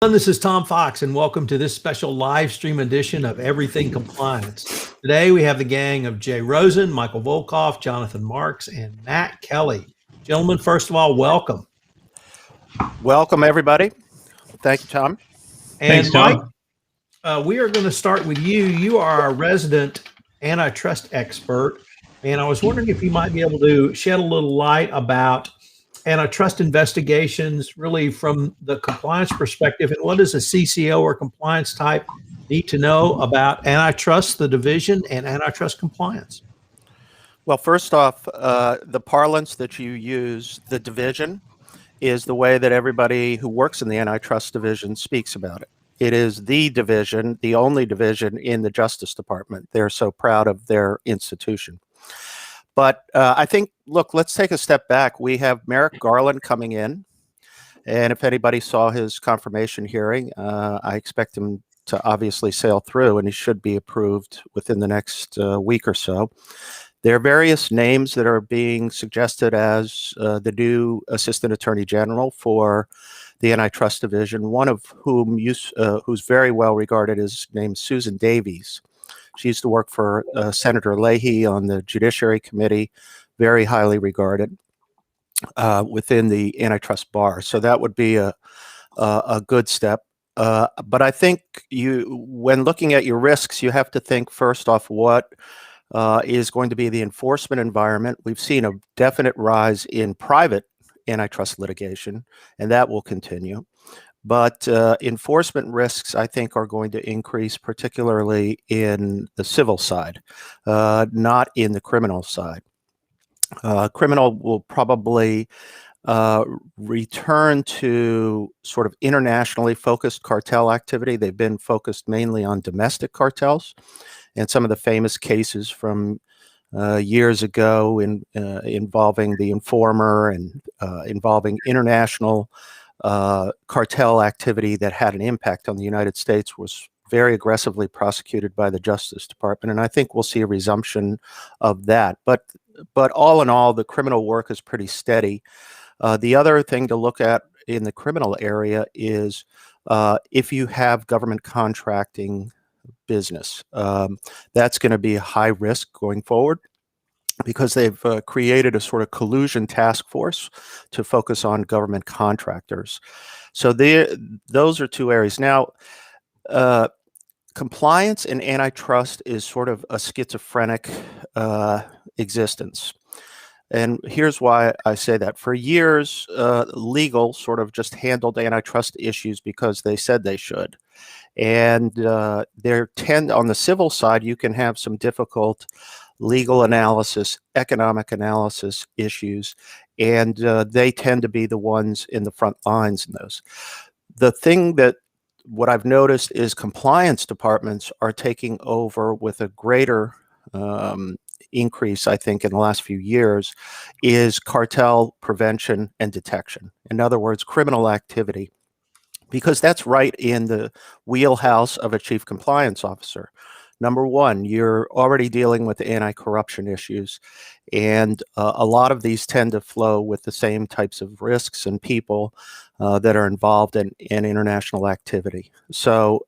This is Tom Fox, and welcome to this special live stream edition of Everything Compliance. Today, we have the gang of Jay Rosen, Michael Volkoff, Jonathan Marks, and Matt Kelly. Gentlemen, first of all, welcome. Welcome, everybody. Thank you, Tom. And Mike, we are going to start with you. You are our resident antitrust expert, and I was wondering if you might be able to shed a little light about antitrust investigations, really from the compliance perspective, and what does a CCO or compliance type need to know about antitrust, the division, and antitrust compliance? Well, first off, the parlance that you use, the division, is the way that everybody who works in the antitrust division speaks about it. It is the division, the only division in the Justice Department. They're so proud of their institution. But I think, look, let's take a step back. We have Merrick Garland coming in. And if anybody saw his confirmation hearing, I expect him to obviously sail through, and he should be approved within the next week or so. There are various names that are being suggested as the new Assistant Attorney General for the Antitrust Division, one of whom who's very well regarded is named Susan Davies. She used to work for Senator Leahy on the Judiciary Committee, very highly regarded within the antitrust bar. So that would be a good step. But I think when looking at your risks, you have to think first off what is going to be the enforcement environment. We've seen a definite rise in private antitrust litigation, and that will continue. But enforcement risks, I think, are going to increase, particularly in the civil side, not in the criminal side. Criminal will probably return to sort of internationally focused cartel activity. They've been focused mainly on domestic cartels, and some of the famous cases from years ago involving the Informer and involving international cartel activity that had an impact on the United States was very aggressively prosecuted by the Justice Department, and I think we'll see a resumption of that. But all in all, the criminal work is pretty steady. The other thing to look at in the criminal area is if you have government contracting business, that's going to be a high risk going forward, because they've created a sort of collusion task force to focus on government contractors. So those are two areas. Now, compliance and antitrust is sort of a schizophrenic existence. And here's why I say that. For years, legal sort of just handled antitrust issues because they said they should. And on the civil side, you can have some difficult legal analysis, economic analysis issues, and they tend to be the ones in the front lines in those. The thing that what I've noticed is compliance departments are taking over with a greater increase, I think, in the last few years, is cartel prevention and detection. In other words, criminal activity, because that's right in the wheelhouse of a chief compliance officer. Number one, you're already dealing with anti-corruption issues, and a lot of these tend to flow with the same types of risks and people that are involved in international activity. So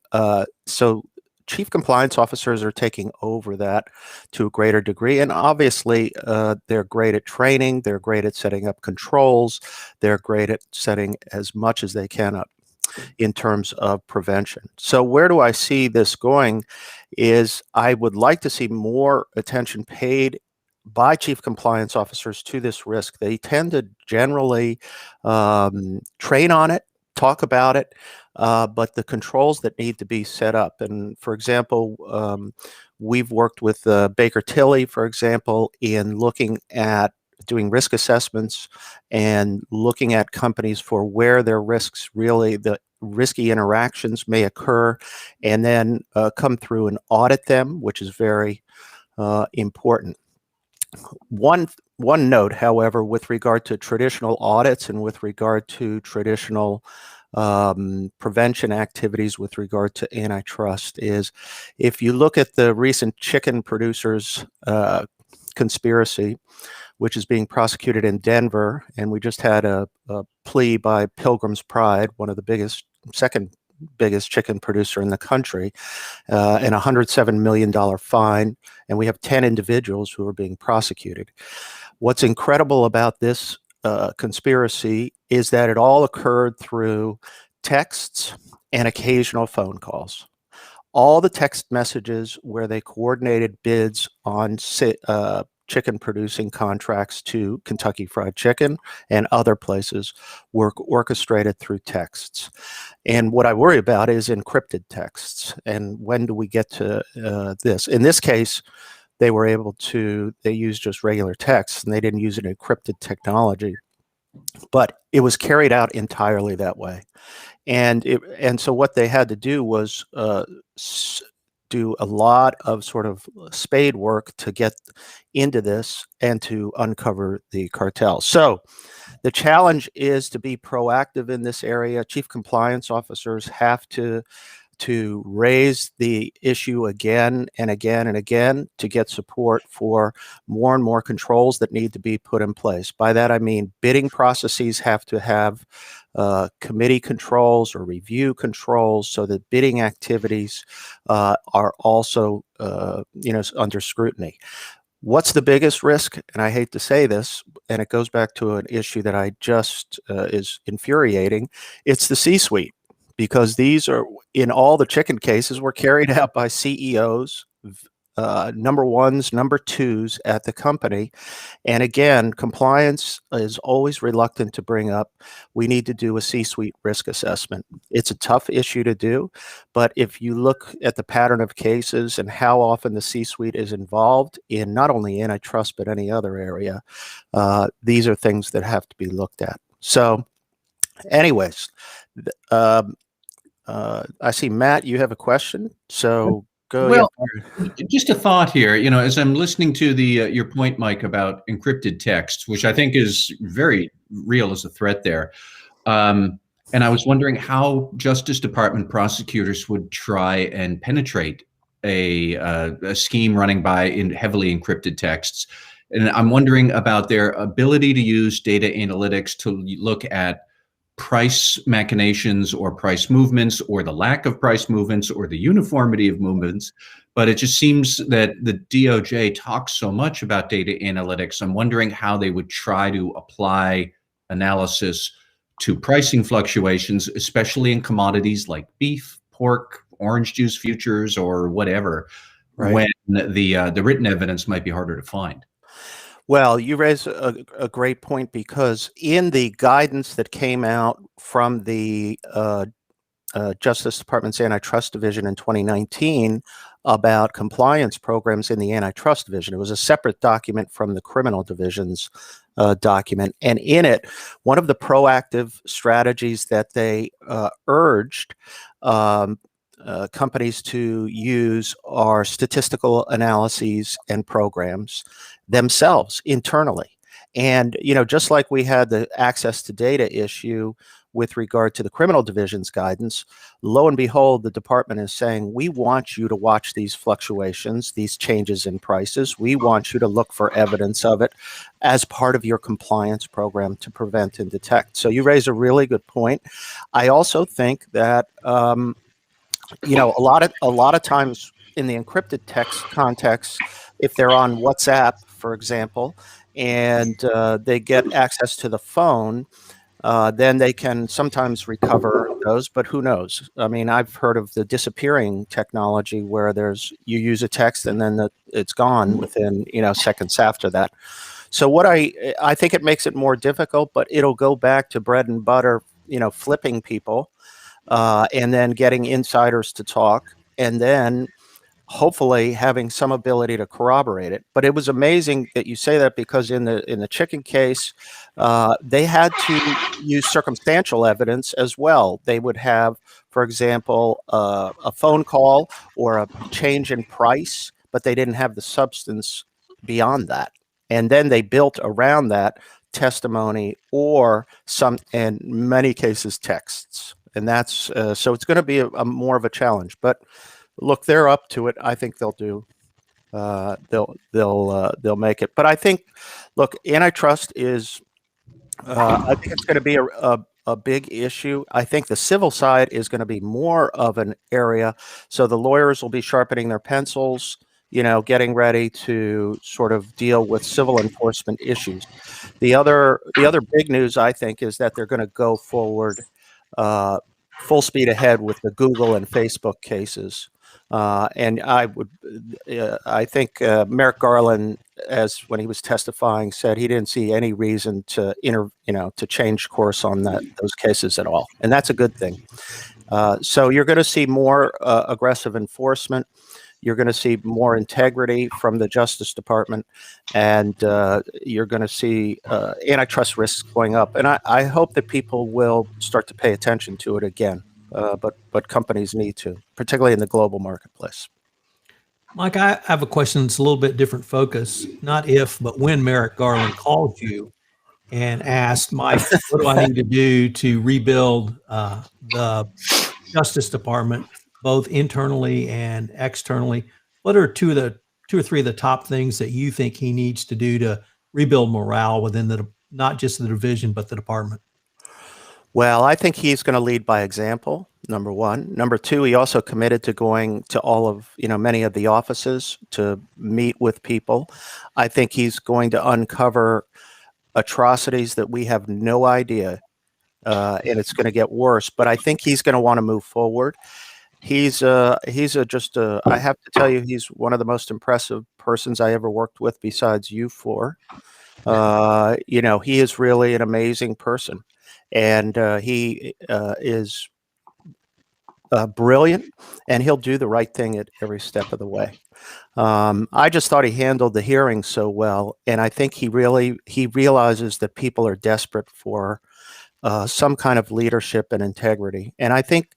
chief compliance officers are taking over that to a greater degree, and obviously they're great at training, they're great at setting up controls, they're great at setting as much as they can up in terms of prevention. So where do I see this going is I would like to see more attention paid by chief compliance officers to this risk. They tend to generally train on it, talk about it, but the controls that need to be set up. And for example, we've worked with Baker Tilly, for example, in looking at doing risk assessments and looking at companies for where their risks really, the risky interactions may occur, and then come through and audit them, which is very important. One note, however, with regard to traditional audits and with regard to traditional prevention activities with regard to antitrust is, if you look at the recent chicken producers conspiracy, which is being prosecuted in Denver, and we just had a plea by Pilgrim's Pride, one of the biggest, second biggest chicken producer in the country, and a $107 million fine, and we have 10 individuals who are being prosecuted. What's incredible about this conspiracy is that it all occurred through texts and occasional phone calls. All the text messages where they coordinated bids on chicken producing contracts to Kentucky Fried Chicken and other places were orchestrated through texts. And what I worry about is encrypted texts. And when do we get to this? In this case, they were able to, they used just regular text and they didn't use an encrypted technology, but it was carried out entirely that way. And so what they had to do was do a lot of sort of spade work to get into this and to uncover the cartel. So the challenge is to be proactive in this area. Chief compliance officers have to raise the issue again and again and again to get support for more and more controls that need to be put in place. By that, I mean bidding processes have to have committee controls or review controls so that bidding activities are also under scrutiny. What's the biggest risk? And I hate to say this, and it goes back to an issue that I just is infuriating. It's the C-suite. Because these are, in all the chicken cases, were carried out by CEOs, number ones, number twos at the company. And again, compliance is always reluctant to bring up, we need to do a C-suite risk assessment. It's a tough issue to do, but if you look at the pattern of cases and how often the C-suite is involved in not only antitrust, but any other area, these are things that have to be looked at. So anyways, I see, Matt, you have a question, so go. Well, just a thought here, as I'm listening to your point, Mike, about encrypted text, which I think is very real as a threat there. And I was wondering how Justice Department prosecutors would try and penetrate a scheme running by heavily encrypted texts. And I'm wondering about their ability to use data analytics to look at price machinations or price movements or the lack of price movements or the uniformity of movements. But it just seems that the DOJ talks so much about data analytics. I'm wondering how they would try to apply analysis to pricing fluctuations, especially in commodities like beef, pork, orange juice futures, or whatever, right, when the written evidence might be harder to find. Well, you raise a great point, because in the guidance that came out from the Justice Department's Antitrust Division in 2019 about compliance programs in the Antitrust Division, it was a separate document from the Criminal Division's document. And in it, one of the proactive strategies that they urged companies to use are statistical analyses and programs themselves internally. And, just like we had the access to data issue with regard to the Criminal Division's guidance, lo and behold, the department is saying, we want you to watch these fluctuations, these changes in prices. We want you to look for evidence of it as part of your compliance program to prevent and detect. So you raise a really good point. I also think that, a lot of times in the encrypted text context, if they're on WhatsApp, for example, and they get access to the phone, then they can sometimes recover those, but who knows? I mean, I've heard of the disappearing technology where you use a text and then it's gone within, seconds after that. So what I think it makes it more difficult, but it'll go back to bread and butter, flipping people, and then getting insiders to talk, and then hopefully having some ability to corroborate it. But it was amazing that you say that, because in the chicken case, they had to use circumstantial evidence as well. They would have, for example, a phone call or a change in price, but they didn't have the substance beyond that. And then they built around that testimony or in many cases, texts. And that's so it's going to be a more of a challenge. But look, they're up to it. I think they'll do. They'll make it. But I think, look, antitrust is. I think it's going to be a big issue. I think the civil side is going to be more of an area. So the lawyers will be sharpening their pencils, getting ready to sort of deal with civil enforcement issues. The other big news, I think, is that they're going to go forward full speed ahead with the Google and Facebook cases. And I think Merrick Garland, as when he was testifying, said he didn't see any reason to to change course on those cases at all, and that's a good thing. So you're going to see more aggressive enforcement. You're going to see more integrity from the Justice Department, and you're going to see antitrust risks going up. And I hope that people will start to pay attention to it again. But companies need to, particularly in the global marketplace. Mike, I have a question that's a little bit different focus. Not if, but when Merrick Garland called you and asked, Mike, what do I need to do to rebuild the Justice Department, both internally and externally? What are two or three of the top things that you think he needs to do to rebuild morale within not just the division, but the department? Well, I think he's going to lead by example, number one. Number two, he also committed to going to all of, many of the offices to meet with people. I think he's going to uncover atrocities that we have no idea, and it's going to get worse. But I think he's going to want to move forward. I have to tell you, he's one of the most impressive persons I ever worked with besides you four. He is really an amazing person. And he is brilliant, and he'll do the right thing at every step of the way. I just thought he handled the hearing so well, and I think he realizes that people are desperate for some kind of leadership and integrity. And I think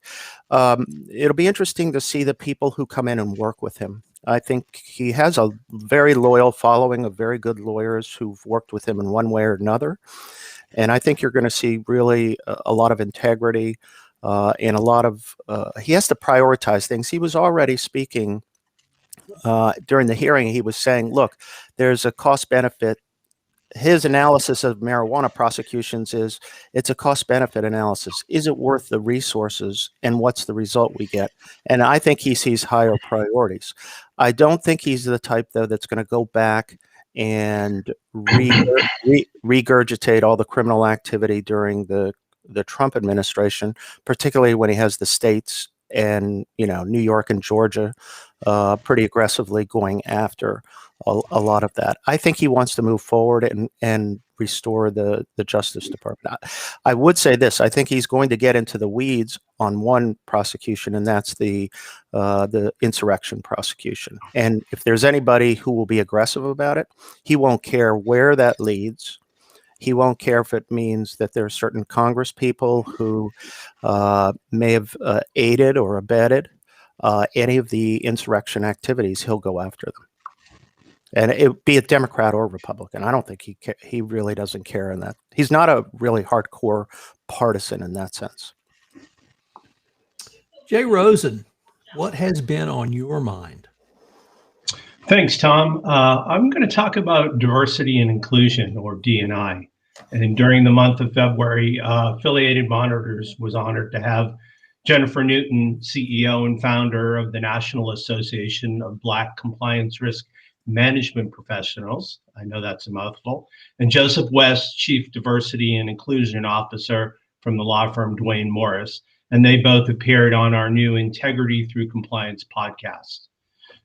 it'll be interesting to see the people who come in and work with him. I think he has a very loyal following of very good lawyers who've worked with him in one way or another. And I think you're going to see really a lot of integrity and a lot of, he has to prioritize things. He was already speaking during the hearing. He was saying, look, there's a cost benefit. His analysis of marijuana prosecutions is it's a cost benefit analysis. Is it worth the resources, and what's the result we get? And I think he sees higher priorities. I don't think he's the type, though, that's going to go back and regurgitate all the criminal activity during the Trump administration, particularly when he has the states and New York and Georgia pretty aggressively going after a lot of that. I think he wants to move forward and restore the Justice Department. I would say this: I think he's going to get into the weeds on one prosecution, and that's the insurrection prosecution. And if there's anybody who will be aggressive about it, he won't care where that leads. He won't care if it means that there are certain Congress people who may have aided or abetted any of the insurrection activities. He'll go after them. And it be a Democrat or Republican. I don't think he really doesn't care in that. He's not a really hardcore partisan in that sense. Jay Rosen, what has been on your mind? Thanks, Tom. I'm going to talk about diversity and inclusion, or D&I. And during the month of February, Affiliated Monitors was honored to have Jennifer Newton, CEO and founder of the National Association of Black Compliance Risk Management Professionals, I know that's a mouthful, and Joseph West, Chief Diversity and Inclusion Officer from the law firm Duane Morris, and they both appeared on our new Integrity Through Compliance podcast.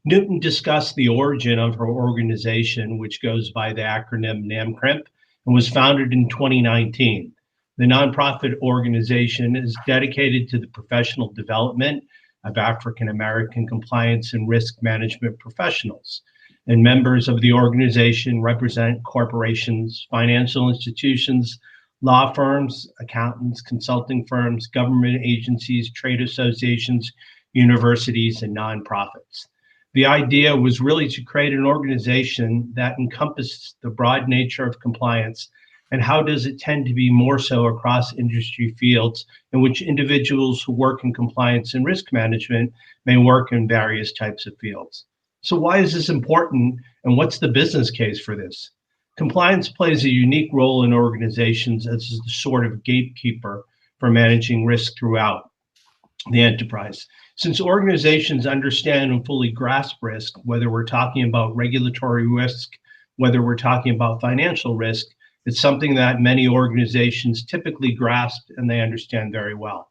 Newton discussed the origin of her organization, which goes by the acronym NAMCRIMP, and was founded in 2019. The nonprofit organization is dedicated to the professional development of African American compliance and risk management professionals. And members of the organization represent corporations, financial institutions, law firms, accountants, consulting firms, government agencies, trade associations, universities, and nonprofits. The idea was really to create an organization that encompassed the broad nature of compliance, and how does it tend to be more so across industry fields in which individuals who work in compliance and risk management may work in various types of fields. So why is this important, and what's the business case for this? Compliance plays a unique role in organizations as the sort of gatekeeper for managing risk throughout the enterprise. Since organizations understand and fully grasp risk, whether we're talking about regulatory risk, whether we're talking about financial risk, it's something that many organizations typically grasp and they understand very well.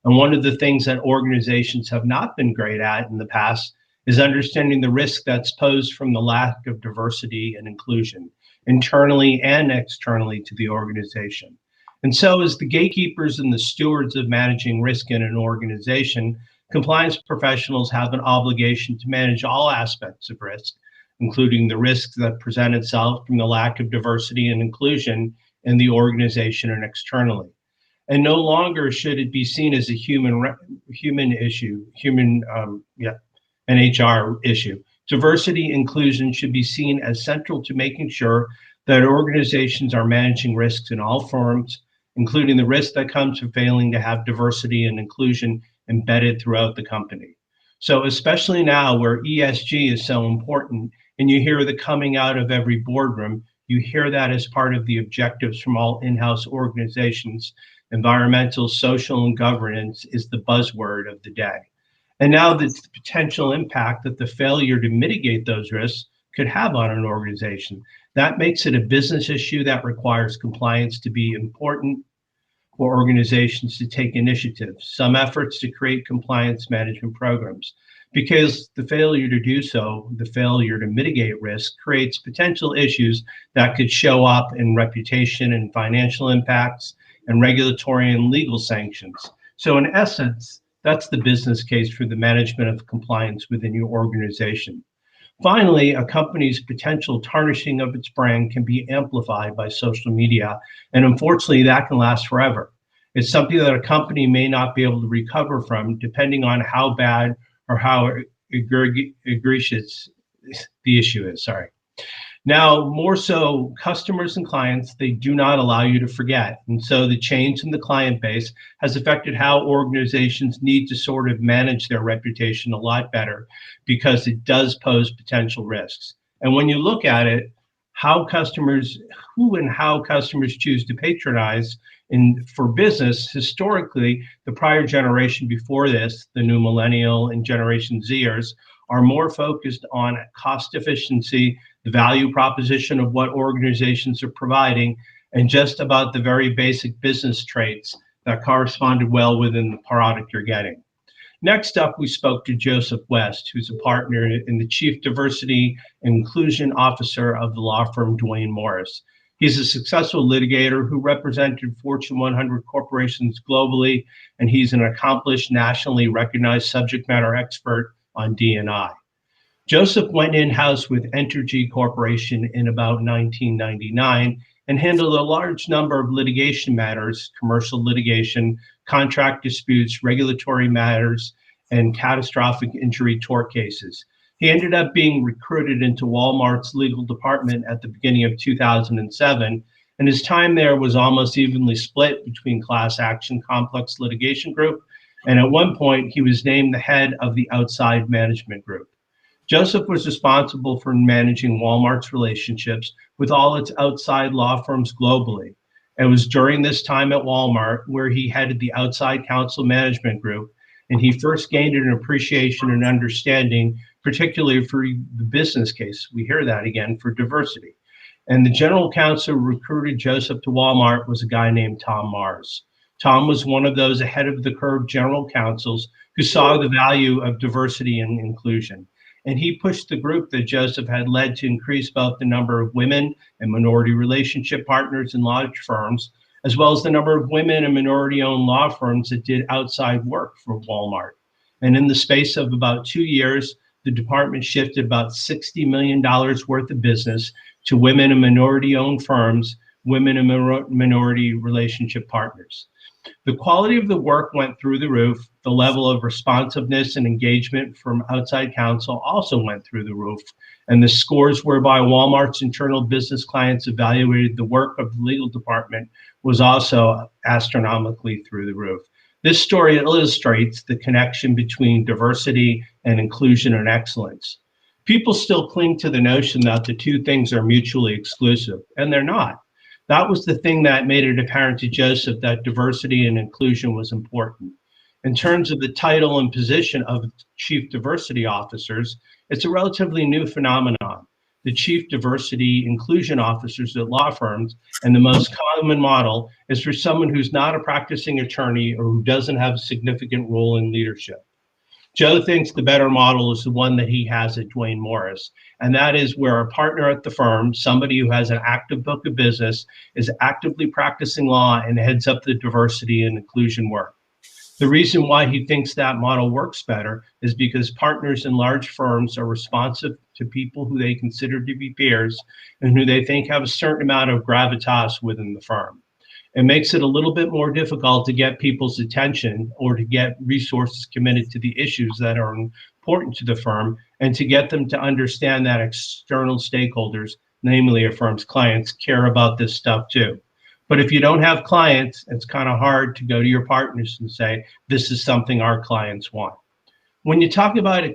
And one of the things that organizations have not been great at in the past is understanding the risk that's posed from the lack of diversity and inclusion, internally and externally to the organization. And so as the gatekeepers and the stewards of managing risk in an organization, compliance professionals have an obligation to manage all aspects of risk, including the risks that present itself from the lack of diversity and inclusion in the organization and externally. And no longer should it be seen as a human issue, an HR issue. Diversity inclusion should be seen as central to making sure that organizations are managing risks in all forms, including the risk that comes from failing to have diversity and inclusion embedded throughout the company. So especially now where ESG is so important, and you hear the coming out of every boardroom, you hear that as part of the objectives from all in-house organizations. Environmental, social, and governance is the buzzword of the day. And now the potential impact that the failure to mitigate those risks could have on an organization. That makes it a business issue that requires compliance to be important for organizations to take initiative, some efforts to create compliance management programs, because the failure to do so, the failure to mitigate risk, creates potential issues that could show up in reputation and financial impacts and regulatory and legal sanctions. So in essence, that's the business case for the management of compliance within your organization. Finally, a company's potential tarnishing of its brand can be amplified by social media, and unfortunately that can last forever. It's something that a company may not be able to recover from, depending on how bad or how egregious the issue is, Now, more so, customers and clients, they do not allow you to forget. And so the change in the client base has affected how organizations need to sort of manage their reputation a lot better, because it does pose potential risks. And when you look at it, who and how customers choose to patronize for business, historically, the prior generation before this, the new millennial and Generation Zers, are more focused on cost efficiency, the value proposition of what organizations are providing, and just about the very basic business traits that corresponded well within the product you're getting. Next up, we spoke to Joseph West, who's a partner and the Chief Diversity and Inclusion Officer of the law firm Duane Morris. He's a successful litigator who represented Fortune 100 corporations globally, and he's an accomplished, nationally recognized subject matter expert on D&I. Joseph went in-house with Entergy Corporation in about 1999 and handled a large number of litigation matters, commercial litigation, contract disputes, regulatory matters, and catastrophic injury tort cases. He ended up being recruited into Walmart's legal department at the beginning of 2007, and his time there was almost evenly split between class action complex litigation group, and at one point he was named the head of the outside management group. Joseph was responsible for managing Walmart's relationships with all its outside law firms globally. It was during this time at Walmart where he headed the outside counsel management group, and he first gained an appreciation and understanding, particularly for the business case. We hear that again, for diversity. And the general counsel who recruited Joseph to Walmart was a guy named Tom Mars. Tom was one of those ahead of the curve general counsels who saw the value of diversity and inclusion. And he pushed the group that Joseph had led to increase both the number of women and minority relationship partners in large firms, as well as the number of women and minority-owned law firms that did outside work for Walmart. And in the space of about 2 years, the department shifted about $60 million worth of business to women and minority-owned firms, women and minority relationship partners. The quality of the work went through the roof. The level of responsiveness and engagement from outside counsel also went through the roof. And the scores whereby Walmart's internal business clients evaluated the work of the legal department was also astronomically through the roof. This story illustrates the connection between diversity and inclusion and excellence. People still cling to the notion that the two things are mutually exclusive, and they're not. That was the thing that made it apparent to Joseph that diversity and inclusion was important. In terms of the title and position of chief diversity officers, it's a relatively new phenomenon. The chief diversity inclusion officers at law firms, and the most common model is for someone who's not a practicing attorney or who doesn't have a significant role in leadership. Joe thinks the better model is the one that he has at Duane Morris, and that is where a partner at the firm, somebody who has an active book of business, is actively practicing law and heads up the diversity and inclusion work. The reason why he thinks that model works better is because partners in large firms are responsive to people who they consider to be peers and who they think have a certain amount of gravitas within the firm. It makes it a little bit more difficult to get people's attention or to get resources committed to the issues that are important to the firm and to get them to understand that external stakeholders, namely a firm's clients, care about this stuff too. But if you don't have clients, it's kind of hard to go to your partners and say, this is something our clients want. When you talk about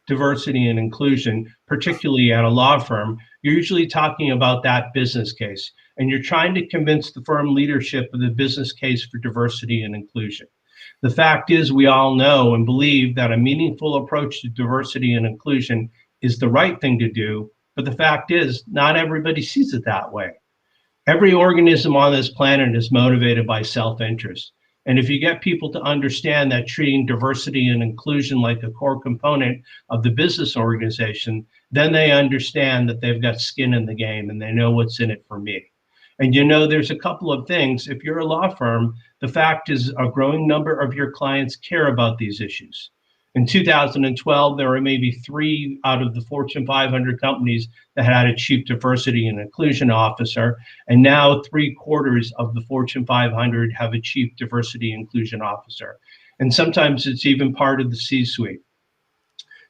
diversity and inclusion, particularly at a law firm, you're usually talking about that business case, and you're trying to convince the firm leadership of the business case for diversity and inclusion. The fact is, we all know and believe that a meaningful approach to diversity and inclusion is the right thing to do, but the fact is, not everybody sees it that way. Every organism on this planet is motivated by self-interest. And if you get people to understand that treating diversity and inclusion like a core component of the business organization, then they understand that they've got skin in the game and they know what's in it for me. And you know, there's a couple of things. If you're a law firm, the fact is a growing number of your clients care about these issues. In 2012, there were maybe 3 out of the Fortune 500 companies that had a chief diversity and inclusion officer, and now 3/4 of the Fortune 500 have a chief diversity and inclusion officer. And sometimes it's even part of the C-suite.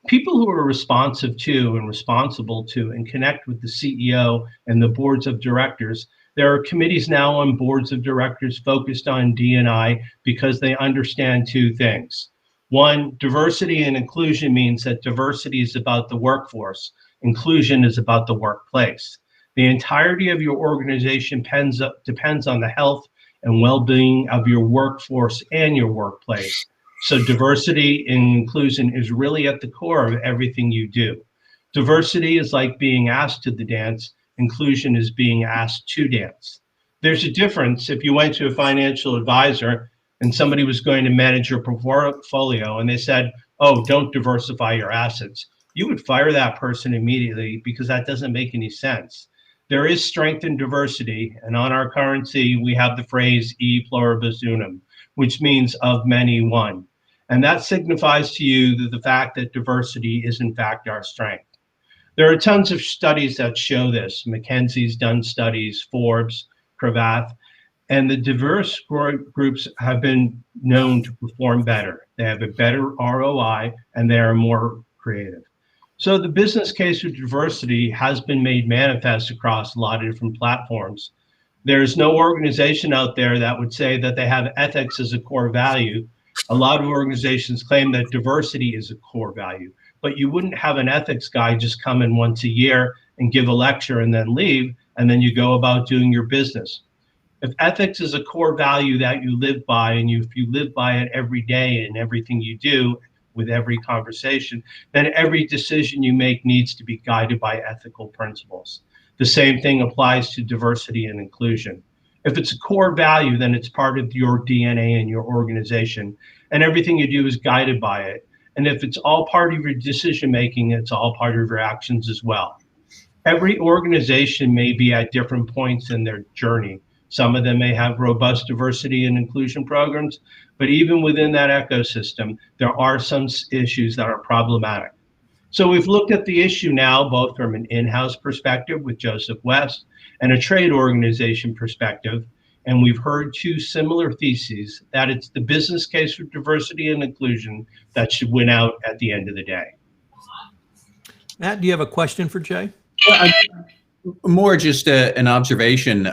People who are responsive to and responsible to and connect with the CEO and the boards of directors. There are committees now on boards of directors focused on D&I because they understand 2 things. One, diversity and inclusion means that diversity is about the workforce. Inclusion is about the workplace. The entirety of your organization depends on the health and well-being of your workforce and your workplace. So diversity and inclusion is really at the core of everything you do. Diversity is like being asked to the dance. Inclusion is being asked to dance. There's a difference if you went to a financial advisor and somebody was going to manage your portfolio and they said, oh, don't diversify your assets. You would fire that person immediately because that doesn't make any sense. There is strength in diversity, and on our currency, we have the phrase e pluribus unum, which means of many one. And that signifies to you that the fact that diversity is in fact our strength. There are tons of studies that show this. McKinsey's done studies, Forbes, Cravath, and the diverse groups have been known to perform better. They have a better ROI and they are more creative. So the business case for diversity has been made manifest across a lot of different platforms. There's no organization out there that would say that they have ethics as a core value. A lot of organizations claim that diversity is a core value, but you wouldn't have an ethics guy just come in once a year and give a lecture and then leave, and then you go about doing your business. If ethics is a core value that you live by, and if you live by it every day in everything you do with every conversation, then every decision you make needs to be guided by ethical principles. The same thing applies to diversity and inclusion. If it's a core value, then it's part of your DNA and your organization, and everything you do is guided by it. And if it's all part of your decision making, it's all part of your actions as well. Every organization may be at different points in their journey. Some of them may have robust diversity and inclusion programs, but even within that ecosystem, there are some issues that are problematic. So we've looked at the issue now, both from an in-house perspective with Joseph West and a trade organization perspective, and we've heard 2 similar theses, that it's the business case for diversity and inclusion that should win out at the end of the day. Matt, do you have a question for Jay? Well, more just an observation.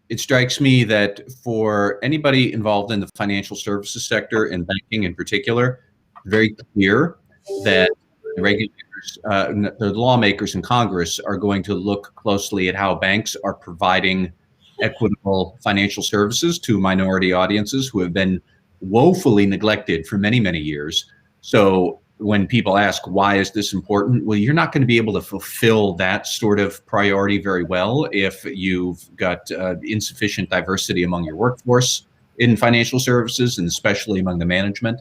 It strikes me that for anybody involved in the financial services sector and banking in particular, very clear that the regulators, the lawmakers in Congress are going to look closely at how banks are providing equitable financial services to minority audiences who have been woefully neglected for many, many years. So when people ask, why is this important? Well, you're not going to be able to fulfill that sort of priority very well if you've got insufficient diversity among your workforce in financial services, and especially among the management.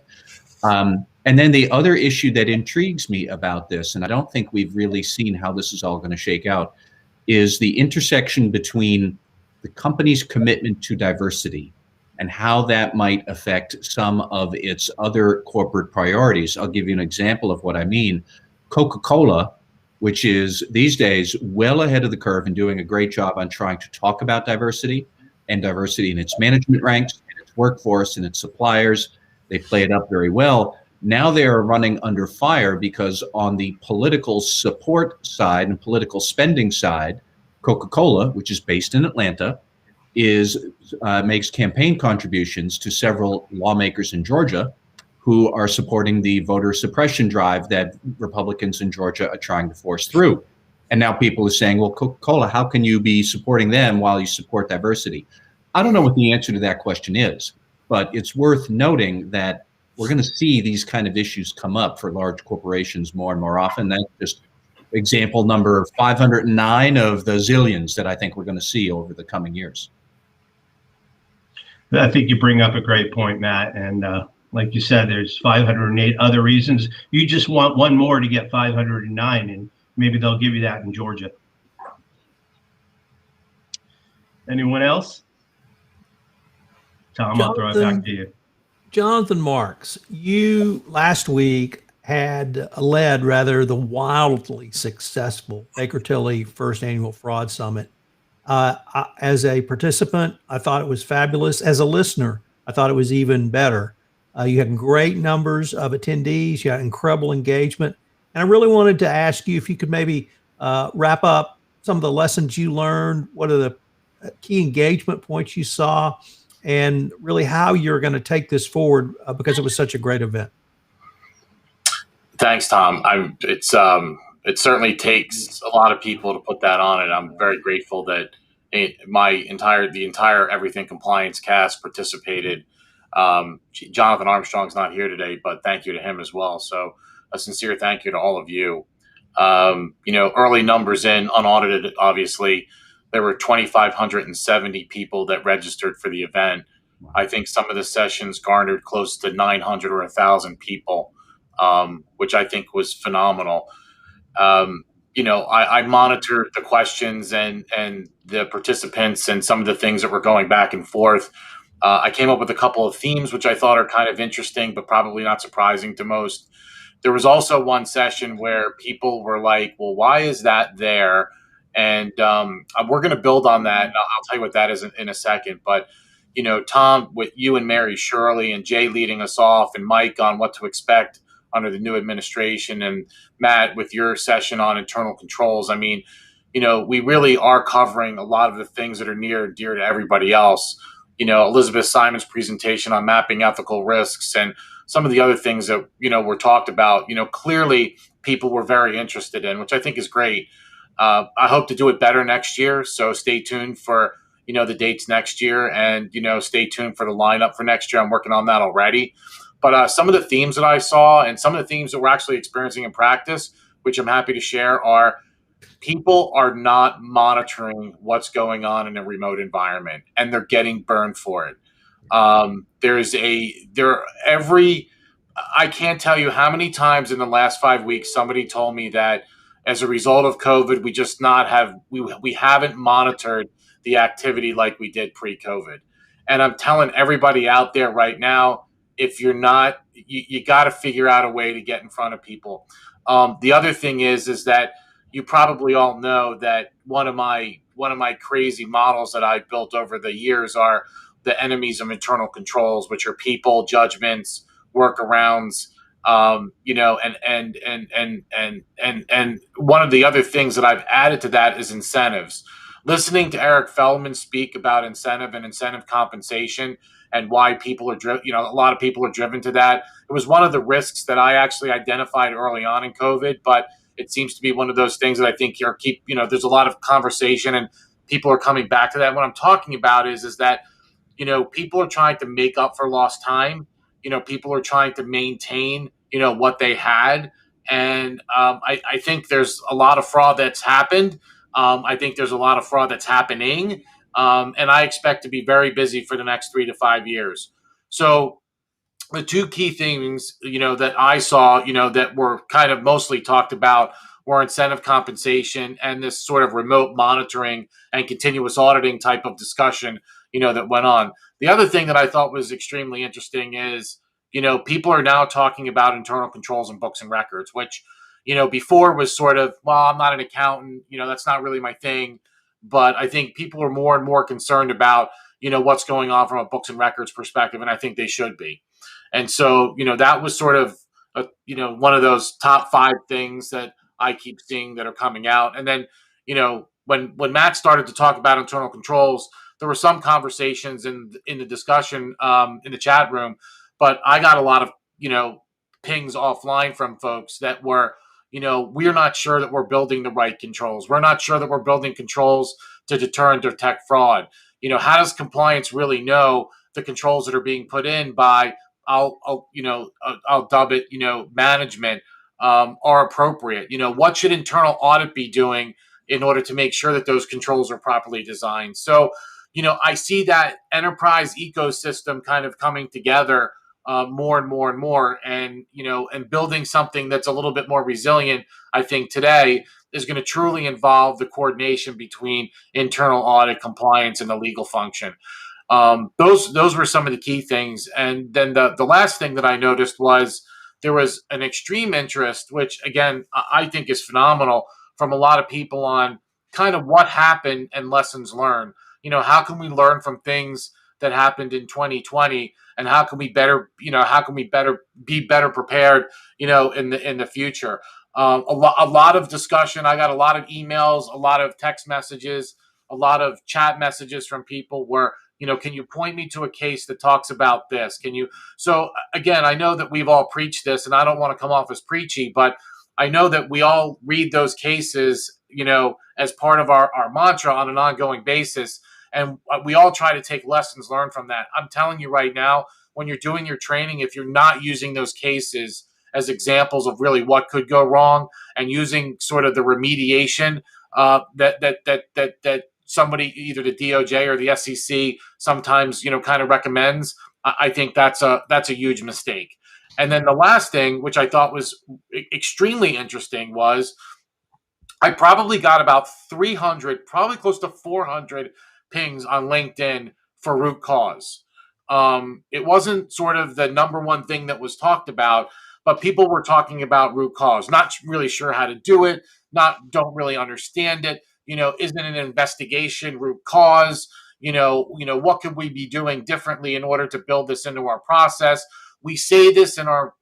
And then the other issue that intrigues me about this, and I don't think we've really seen how this is all going to shake out, is the intersection between the company's commitment to diversity and how that might affect some of its other corporate priorities. I'll give you an example of what I mean. Coca-Cola, which is these days well ahead of the curve and doing a great job on trying to talk about diversity and diversity in its management ranks, in its workforce, and its suppliers. They play it up very well. Now they are running under fire because on the political support side and political spending side, Coca-Cola, which is based in Atlanta, makes campaign contributions to several lawmakers in Georgia who are supporting the voter suppression drive that Republicans in Georgia are trying to force through. And now people are saying, well, Coca-Cola, how can you be supporting them while you support diversity? I don't know what the answer to that question is, but it's worth noting that we're going to see these kind of issues come up for large corporations more and more often. That's just example number 509 of the zillions that I think we're going to see over the coming years. I think you bring up a great point, Matt. And like you said, there's 508 other reasons. You just want one more to get 509, and maybe they'll give you that in Georgia. Anyone else? Tom, I'll throw it back to you. Jonathan Marks, you last week had led the wildly successful Baker Tilly First Annual Fraud Summit. As a participant, I thought it was fabulous. As a listener, I thought it was even better. You had great numbers of attendees. You had incredible engagement. And I really wanted to ask you if you could maybe wrap up some of the lessons you learned. What are the key engagement points you saw, and really how you're going to take this forward because it was such a great event? Thanks, Tom. It certainly takes a lot of people to put that on, and I'm very grateful that the entire Everything Compliance cast participated. Jonathan Armstrong's not here today, but thank you to him as well. So a sincere thank you to all of you. Early numbers in, unaudited, obviously, there were 2,570 people that registered for the event. I think some of the sessions garnered close to 900 or 1,000 people, which I think was phenomenal. I monitored the questions and the participants and some of the things that were going back and forth. I came up with a couple of themes, which I thought are kind of interesting, but probably not surprising to most. There was also one session where people were like, well, why is that there? And we're going to build on that. And I'll tell you what that is in a second. But, Tom, with you and Mary Shirley and Jay leading us off, and Mike on what to expect under the new administration, and Matt with your session on internal controls. I mean, we really are covering a lot of the things that are near and dear to everybody else. Elizabeth Simon's presentation on mapping ethical risks and some of the other things that, were talked about, clearly people were very interested in, which I think is great. I hope to do it better next year. So stay tuned for, the dates next year, and, stay tuned for the lineup for next year. I'm working on that already. But some of the themes that I saw and some of the themes that we're actually experiencing in practice, which I'm happy to share, are people are not monitoring what's going on in a remote environment, and they're getting burned for it. I can't tell you how many times in the last 5 weeks somebody told me that as a result of COVID, we haven't monitored the activity like we did pre-COVID. And I'm telling everybody out there right now, if you're not, you got to figure out a way to get in front of people. The other thing is that you probably all know that one of my crazy models that I've built over the years are the enemies of internal controls, which are people, judgments, workarounds, and one of the other things that I've added to that is incentives. Listening to Eric Feldman speak about incentive and incentive compensation and why people are driven, a lot of people are driven to that. It was one of the risks that I actually identified early on in COVID, but it seems to be one of those things that I think there's a lot of conversation, and people are coming back to that. What I'm talking about is that, people are trying to make up for lost time. People are trying to maintain, what they had. And I think there's a lot of fraud that's happened. I think there's a lot of fraud that's happening. And I expect to be very busy for the next 3 to 5 years. So the two key things, that I saw, that were kind of mostly talked about were incentive compensation and this sort of remote monitoring and continuous auditing type of discussion, that went on. The other thing that I thought was extremely interesting is, people are now talking about internal controls and books and records, which, before was sort of, well, I'm not an accountant, that's not really my thing. But I think people are more and more concerned about, what's going on from a books and records perspective. And I think they should be. And so, that was sort of, one of those top 5 things that I keep seeing that are coming out. And then, when Matt started to talk about internal controls, there were some conversations in the discussion in the chat room, but I got a lot of, pings offline from folks that were, we're not sure that we're building the right controls. We're not sure that we're building controls to deter and detect fraud. How does compliance really know the controls that are being put in by, I'll dub it, management, are appropriate? What should internal audit be doing in order to make sure that those controls are properly designed? So, I see that enterprise ecosystem kind of coming together more and more and more, and building something that's a little bit more resilient. I think today is going to truly involve the coordination between internal audit, compliance, and the legal function. Those were some of the key things. And then the last thing that I noticed was there was an extreme interest, which again, I think is phenomenal, from a lot of people on kind of what happened and lessons learned. How can we learn from things that happened in 2020, and how can we be better prepared, in the future? A lot of discussion. I got a lot of emails, a lot of text messages, a lot of chat messages from people where, can you point me to a case that talks about this? So again, I know that we've all preached this, and I don't want to come off as preachy, but I know that we all read those cases, as part of our mantra on an ongoing basis. And we all try to take lessons learned from that. I'm telling you right now, when you're doing your training, if you're not using those cases as examples of really what could go wrong, and using sort of the remediation that somebody, either the DOJ or the SEC, sometimes kind of recommends, I think that's a huge mistake. And then the last thing, which I thought was extremely interesting, was I probably got about 300, probably close to 400 pings on LinkedIn for root cause. It wasn't sort of the number one thing that was talked about, but people were talking about root cause, not really sure how to do it, don't really understand it. Isn't an investigation root cause? What could we be doing differently in order to build this into our process? We say this in our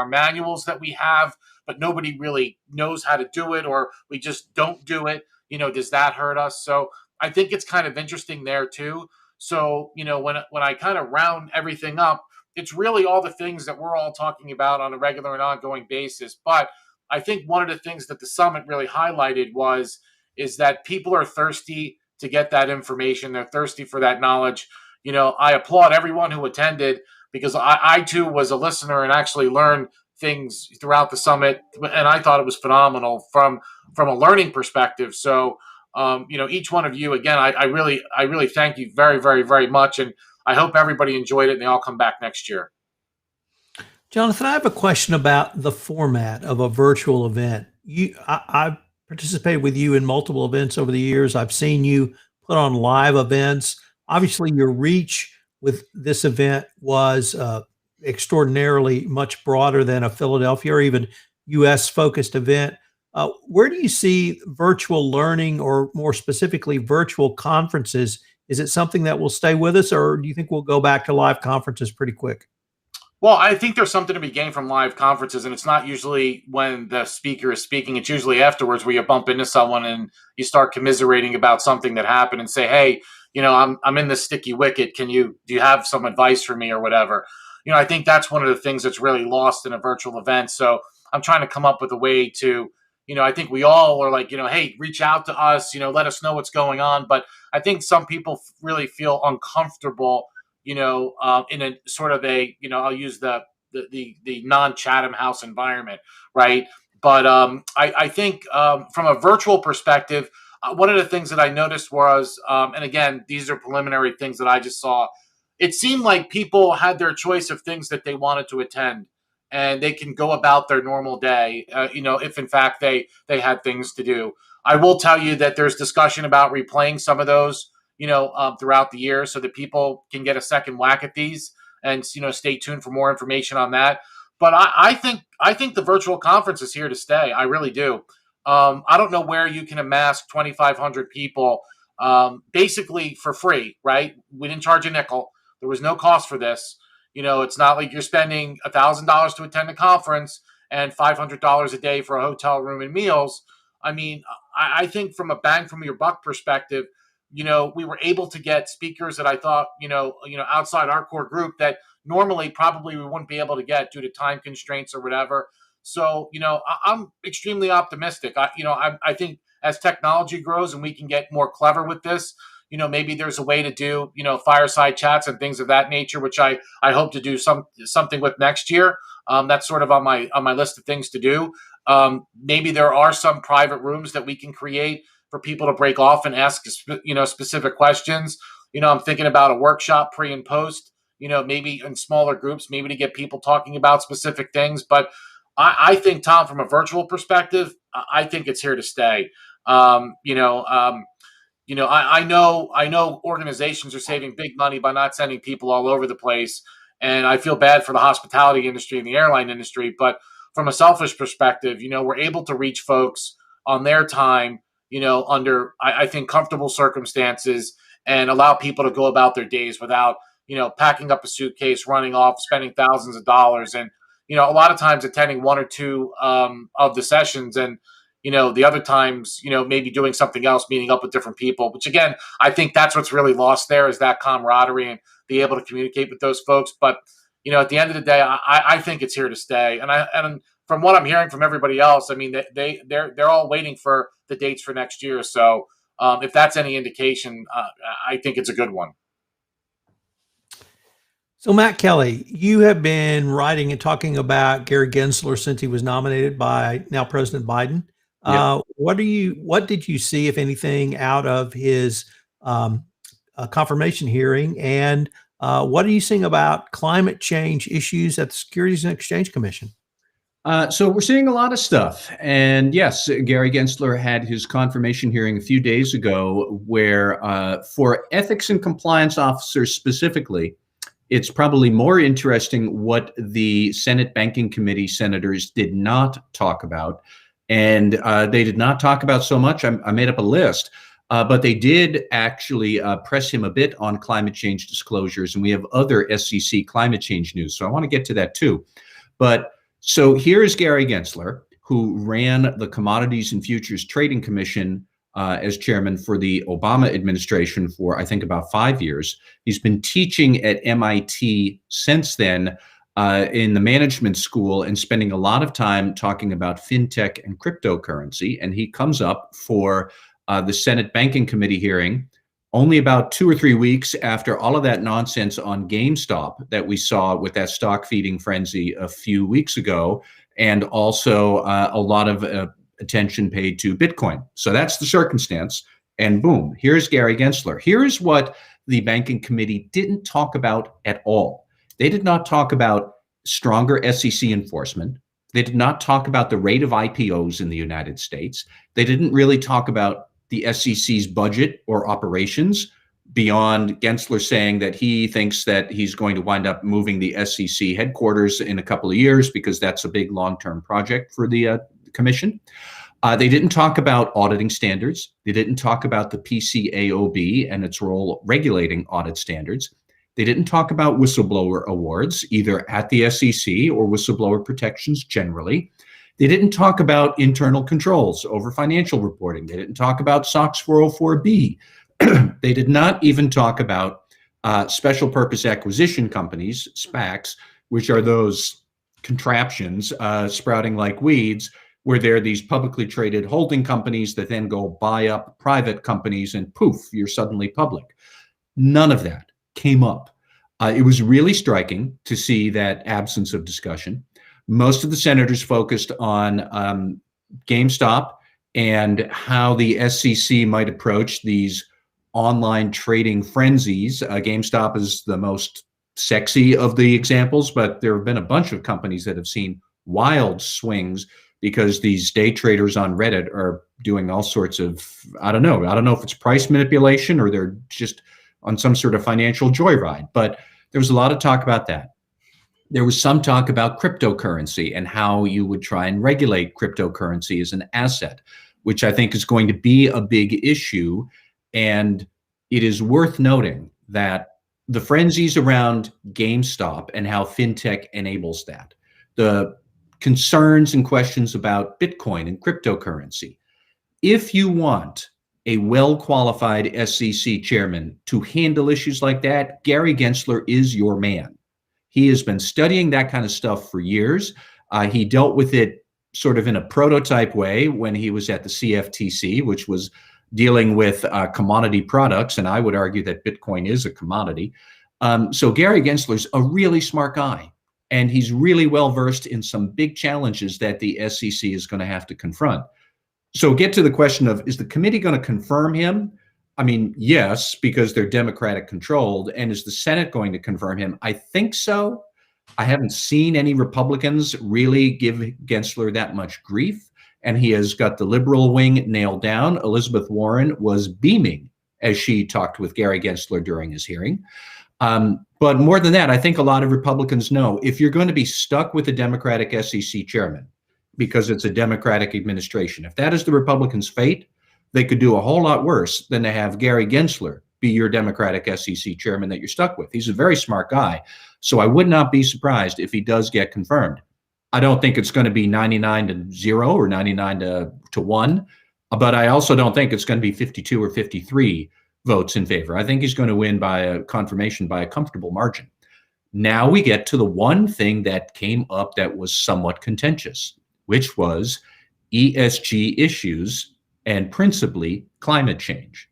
manuals that we have, but nobody really knows how to do it, or we just don't do it. Does that hurt us? So I think it's kind of interesting there too. So, when I kind of round everything up, it's really all the things that we're all talking about on a regular and ongoing basis. But I think one of the things that the summit really highlighted is that people are thirsty to get that information. They're thirsty for that knowledge. I applaud everyone who attended, because I too was a listener and actually learned things throughout the summit, and I thought it was phenomenal from a learning perspective. So, each one of you, again, I really thank you very, very, very much, and I hope everybody enjoyed it and they all come back next year. Jonathan, I have a question about the format of a virtual event. I've participated with you in multiple events over the years. I've seen you put on live events. Obviously, your reach with this event was extraordinarily much broader than a Philadelphia or even U.S. focused event. Where do you see virtual learning, or more specifically, virtual conferences? Is it something that will stay with us, or do you think we'll go back to live conferences pretty quick? Well, I think there's something to be gained from live conferences, and it's not usually when the speaker is speaking. It's usually afterwards, where you bump into someone and you start commiserating about something that happened and say, hey, I'm in this sticky wicket. Do you have some advice for me or whatever? I think that's one of the things that's really lost in a virtual event. So I'm trying to come up with a way to, I think we all are like, hey, reach out to us, let us know what's going on. But I think some people really feel uncomfortable, in a sort of I'll use the non-Chatham House environment, right? But I think from a virtual perspective, one of the things that I noticed was, and again, these are preliminary things that I just saw, it seemed like people had their choice of things that they wanted to attend, and they can go about their normal day, if in fact they had things to do. I will tell you that there's discussion about replaying some of those, throughout the year, so that people can get a second whack at these, and stay tuned for more information on that. But I think the virtual conference is here to stay. I really do. I don't know where you can amass 2,500 people basically for free, right? We didn't charge a nickel. There was no cost for this. It's not like you're spending $1,000 to attend a conference and $500 a day for a hotel room and meals. I mean, I think from a bang from your buck perspective, we were able to get speakers that I thought, outside our core group that normally probably we wouldn't be able to get due to time constraints or whatever. So, I'm extremely optimistic. I think as technology grows and we can get more clever with this, maybe there's a way to do, fireside chats and things of that nature, which I hope to do something with next year. That's sort of on my list of things to do. Maybe there are some private rooms that we can create for people to break off and ask, specific questions. I'm thinking about a workshop pre and post, maybe in smaller groups, maybe to get people talking about specific things. But I think, Tom, from a virtual perspective, I think it's here to stay. I know organizations are saving big money by not sending people all over the place, and I feel bad for the hospitality industry and the airline industry. But from a selfish perspective, we're able to reach folks on their time, under I think comfortable circumstances, and allow people to go about their days without packing up a suitcase, running off, spending thousands of dollars, and a lot of times attending one or two of the sessions, and the other times, maybe doing something else, meeting up with different people, which again, I think that's what's really lost there, is that camaraderie and be able to communicate with those folks. But, at the end of the day, I think it's here to stay. And from what I'm hearing from everybody else, I mean, they're all waiting for the dates for next year. So if that's any indication, I think it's a good one. So, Matt Kelly, you have been writing and talking about Gary Gensler since he was nominated by now President Biden. Yeah. What did you see, if anything, out of his confirmation hearing, and what are you seeing about climate change issues at the Securities and Exchange Commission? So we're seeing a lot of stuff. And yes, Gary Gensler had his confirmation hearing a few days ago where for ethics and compliance officers specifically, it's probably more interesting what the Senate Banking Committee senators did not talk about. And they did not talk about so much. I made up a list, but they did actually press him a bit on climate change disclosures. And we have other SEC climate change news. So I want to get to that too. But so here's Gary Gensler, who ran the Commodities and Futures Trading Commission as chairman for the Obama administration for, I think, about 5 years. He's been teaching at MIT since then in the management school and spending a lot of time talking about fintech and cryptocurrency. And he comes up for the Senate Banking Committee hearing only about 2 or 3 weeks after all of that nonsense on GameStop that we saw with that stock feeding frenzy a few weeks ago, and also a lot of attention paid to Bitcoin. So that's the circumstance. And boom, here's Gary Gensler. Here's what the Banking Committee didn't talk about at all. They did not talk about stronger SEC enforcement. They did not talk about the rate of IPOs in the United States. They didn't really talk about the SEC's budget or operations, beyond Gensler saying that he thinks that he's going to wind up moving the SEC headquarters in a couple of years because that's a big long-term project for the commission. They didn't talk about auditing standards. They didn't talk about the PCAOB and its role regulating audit standards. They didn't talk about whistleblower awards, either at the SEC or whistleblower protections generally. They didn't talk about internal controls over financial reporting. They didn't talk about SOX 404B. They did not even talk about special purpose acquisition companies, SPACs, which are those contraptions sprouting like weeds where there are these publicly traded holding companies that then go buy up private companies and poof, you're suddenly public. None of that came up. It was really striking to see that absence of discussion. Most of the senators focused on GameStop and how the SEC might approach these online trading frenzies. GameStop is the most sexy of the examples, but there have been a bunch of companies that have seen wild swings because these day traders on Reddit are doing all sorts of, I don't know if it's price manipulation or they're just on some sort of financial joyride, but there was a lot of talk about that. There was some talk about cryptocurrency and how you would try and regulate cryptocurrency as an asset, which I think is going to be a big issue. And it is worth noting that the frenzies around GameStop and how fintech enables that, the concerns and questions about Bitcoin and cryptocurrency. If you want a well-qualified SEC chairman to handle issues like that, Gary Gensler is your man. He has been studying that kind of stuff for years. He dealt with it sort of in a prototype way when he was at the CFTC, which was dealing with commodity products. And I would argue that Bitcoin is a commodity. So Gary Gensler's a really smart guy. And he's really well-versed in some big challenges that the SEC is going to have to confront. So get to the question of, is the committee going to confirm him? I mean, yes, because they're Democratic controlled. And is the Senate going to confirm him? I think so. I haven't seen any Republicans really give Gensler that much grief. And he has got the liberal wing nailed down. Elizabeth Warren was beaming as she talked with Gary Gensler during his hearing. But more than that, I think a lot of Republicans know if you're going to be stuck with a Democratic SEC chairman because it's a Democratic administration, if that is the Republicans' fate, they could do a whole lot worse than to have Gary Gensler be your Democratic SEC chairman that you're stuck with. He's a very smart guy. So I would not be surprised if he does get confirmed. I don't think it's going to be 99-0 or 99-1, but I also don't think it's going to be 52 or 53 votes in favor. I think he's going to win by a confirmation by a comfortable margin. Now we get to the one thing that came up that was somewhat contentious, which was ESG issues and principally climate change.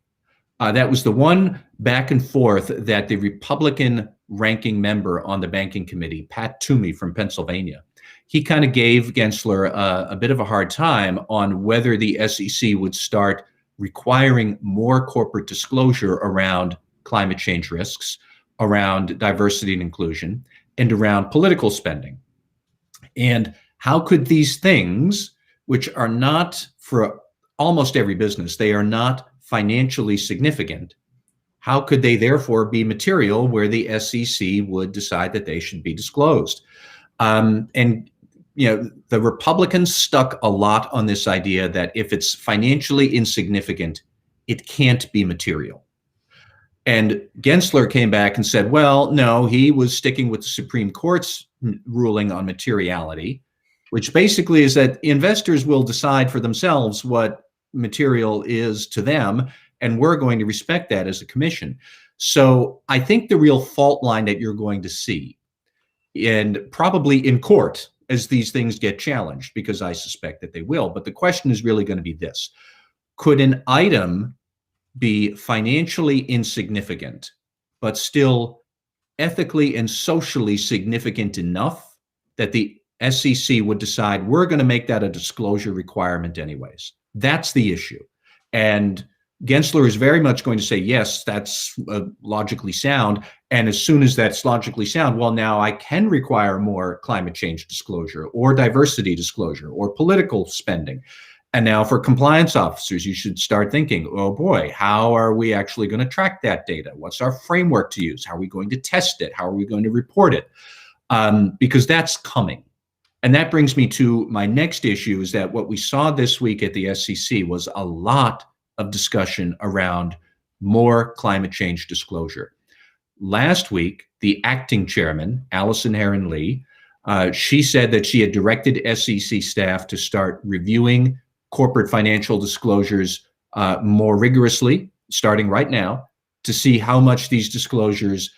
That was the one back and forth that the Republican ranking member on the banking committee, Pat Toomey from Pennsylvania, he kind of gave Gensler a bit of a hard time on whether the SEC would start requiring more corporate disclosure around climate change risks, around diversity and inclusion, and around political spending. And how could these things, which are not for almost every business, they are not financially significant, how could they therefore be material where the SEC would decide that they should be disclosed? And you know, the Republicans stuck a lot on this idea that if it's financially insignificant, it can't be material. And Gensler came back and said, well, no, he was sticking with the Supreme Court's ruling on materiality, which basically is that investors will decide for themselves what material is to them, and we're going to respect that as a commission. So I think the real fault line that you're going to see, and probably in court as these things get challenged, because I suspect that they will, but the question is really going to be this: could an item be financially insignificant, but still ethically and socially significant enough that the SEC would decide we're going to make that a disclosure requirement anyways? That's the issue. And Gensler is very much going to say, yes, that's logically sound. And as soon as that's logically sound, well, now I can require more climate change disclosure or diversity disclosure or political spending. And now for compliance officers, you should start thinking, oh boy, how are we actually going to track that data? What's our framework to use? How are we going to test it? How are we going to report it? Because that's coming. And that brings me to my next issue, is that what we saw this week at the SEC was a lot of discussion around more climate change disclosure. Last week, the acting chairman, Allison Herron-Lee, she said that she had directed SEC staff to start reviewing corporate financial disclosures more rigorously, starting right now, to see how much these disclosures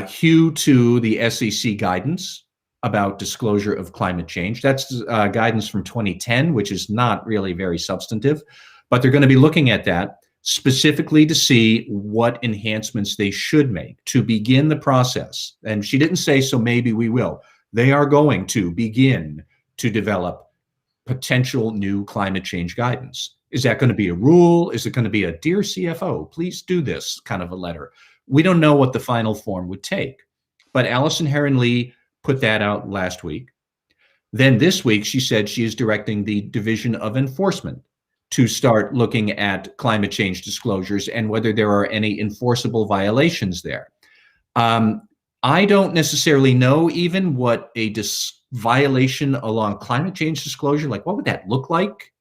hew to the SEC guidance about disclosure of climate change. That's guidance from 2010, which is not really very substantive, but they're going to be looking at that specifically to see what enhancements they should make to begin the process. And she didn't say, so maybe we will. They are going to begin to develop potential new climate change guidance. Is that going to be a rule? Is it going to be a dear CFO, please do this kind of a letter? We don't know what the final form would take. But Allison Heron-Lee put that out last week. Then this week, she said she is directing the Division of Enforcement to start looking at climate change disclosures and whether there are any enforceable violations there. I don't necessarily know even what a violation along climate change disclosure, like what would that look like?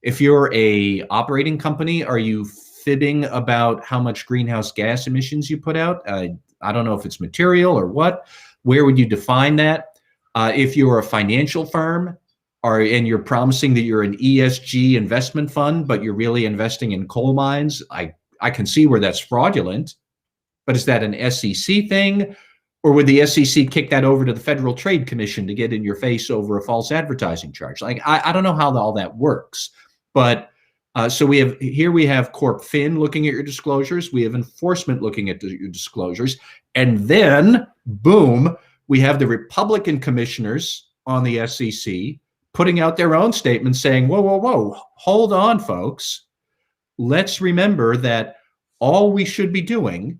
If you're a operating company, are you fibbing about how much greenhouse gas emissions you put out? I don't know if it's material or what. Where would you define that? If you're a financial firm and you're promising that you're an ESG investment fund, but you're really investing in coal mines, I can see where that's fraudulent. But is that an SEC thing? Or would the SEC kick that over to the Federal Trade Commission to get in your face over a false advertising charge? Like, I don't know how all that works. But so we have Corp Fin looking at your disclosures. We have enforcement looking at your disclosures. And then, boom, we have the Republican commissioners on the SEC putting out their own statements saying, whoa, whoa, whoa, hold on, folks. Let's remember that all we should be doing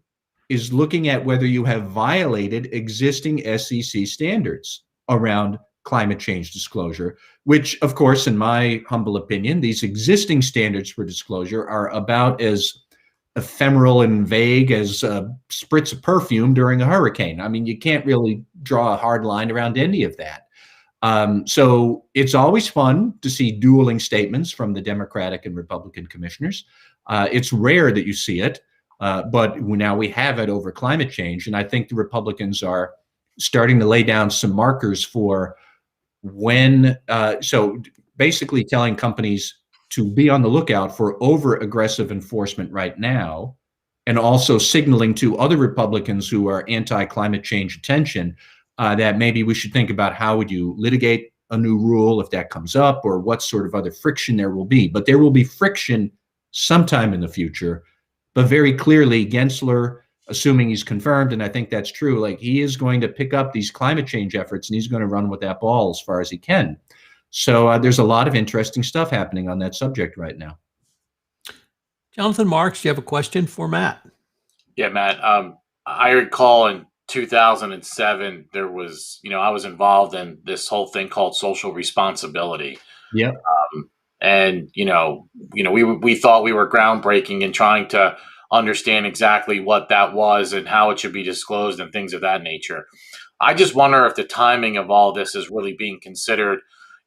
is looking at whether you have violated existing SEC standards around climate change disclosure, which, of course, in my humble opinion, these existing standards for disclosure are about as ephemeral and vague as a spritz of perfume during a hurricane. I mean, you can't really draw a hard line around any of that. So it's always fun to see dueling statements from the Democratic and Republican commissioners. It's rare that you see it, but now we have it over climate change. And I think the Republicans are starting to lay down some markers for when, so basically telling companies to be on the lookout for over-aggressive enforcement right now, and also signaling to other Republicans who are anti-climate change attention that maybe we should think about how would you litigate a new rule if that comes up, or what sort of other friction there will be. But there will be friction sometime in the future. But very clearly, Gensler, assuming he's confirmed, and I think that's true, like he is going to pick up these climate change efforts and he's going to run with that ball as far as he can. So there's a lot of interesting stuff happening on that subject right now. Jonathan Marks, do you have a question for Matt? Yeah, Matt. I recall in 2007, there was, I was involved in this whole thing called social responsibility. Yeah. And, we thought we were groundbreaking in trying to understand exactly what that was and how it should be disclosed and things of that nature. I just wonder if the timing of all this is really being considered.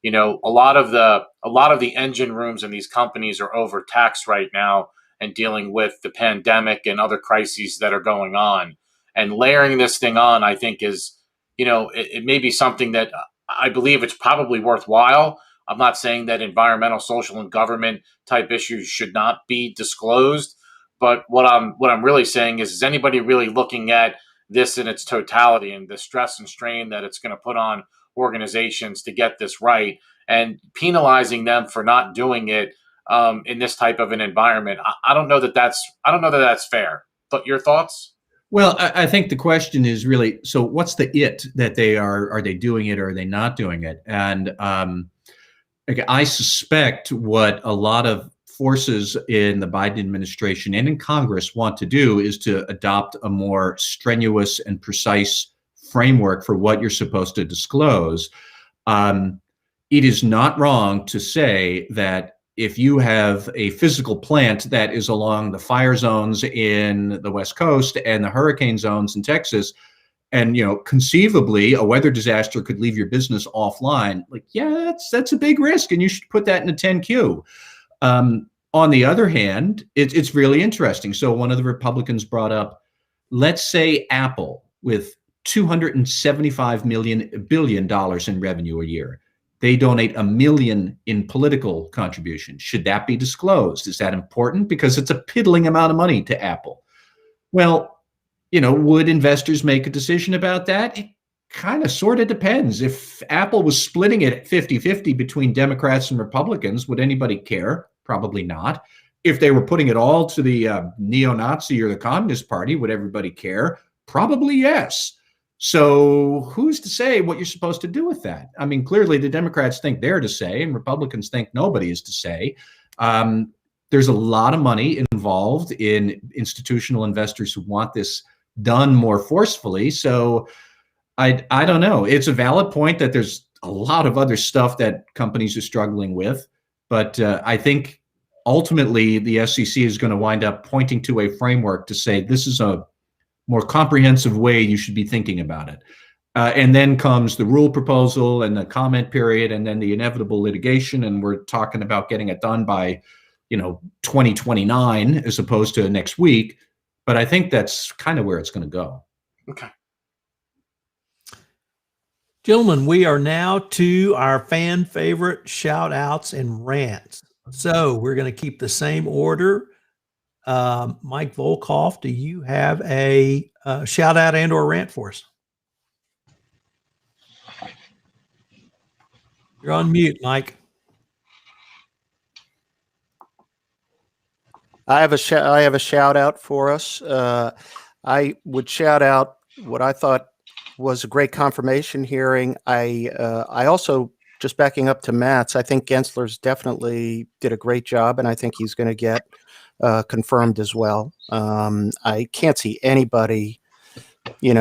A lot of the engine rooms in these companies are overtaxed right now and dealing with the pandemic and other crises that are going on. And layering this thing on, I think, is, it may be something that I believe it's probably worthwhile. I'm not saying that environmental, social, and government type issues should not be disclosed. But what I'm really saying is anybody really looking at this in its totality and the stress and strain that it's going to put on organizations to get this right, and penalizing them for not doing it in this type of an environment? I don't know that that's fair. But your thoughts? Well, I think the question is really, so what's the it that they are they doing it or are they not doing it? And I suspect what a lot of forces in the Biden administration and in Congress want to do is to adopt a more strenuous and precise framework for what you're supposed to disclose. It is not wrong to say that if you have a physical plant that is along the fire zones in the West Coast and the hurricane zones in Texas, and conceivably a weather disaster could leave your business offline, like, yeah, that's a big risk, and you should put that in a 10Q. On the other hand, it's really interesting. So one of the Republicans brought up, let's say Apple with $275 billion in revenue a year. They donate $1 million in political contribution. Should that be disclosed? Is that important? Because it's a piddling amount of money to Apple. Well, would investors make a decision about that? It kind of sort of depends. If Apple was splitting it 50-50 between Democrats and Republicans, would anybody care? Probably not. If they were putting it all to the neo-Nazi or the Communist Party, would everybody care? Probably yes. So who's to say what you're supposed to do with that? I mean, clearly the Democrats think they're to say, and Republicans think nobody is to say. There's a lot of money involved in institutional investors who want this done more forcefully. So I don't know. It's a valid point that there's a lot of other stuff that companies are struggling with, but I think ultimately the SEC is going to wind up pointing to a framework to say this is a more comprehensive way you should be thinking about it. And then comes the rule proposal and the comment period and then the inevitable litigation. And we're talking about getting it done by, 2029 as opposed to next week. But I think that's kind of where it's going to go. Okay. Gentlemen, we are now to our fan favorite shout outs and rants. So we're going to keep the same order. Mike Volkov, do you have a shout out and or rant for us? You're on mute, Mike. I have a shout out for us. I would shout out what I thought was a great confirmation hearing. I also, just backing up to Matt's, I think Gensler's definitely did a great job, and I think he's going to get confirmed as well. I can't see anybody,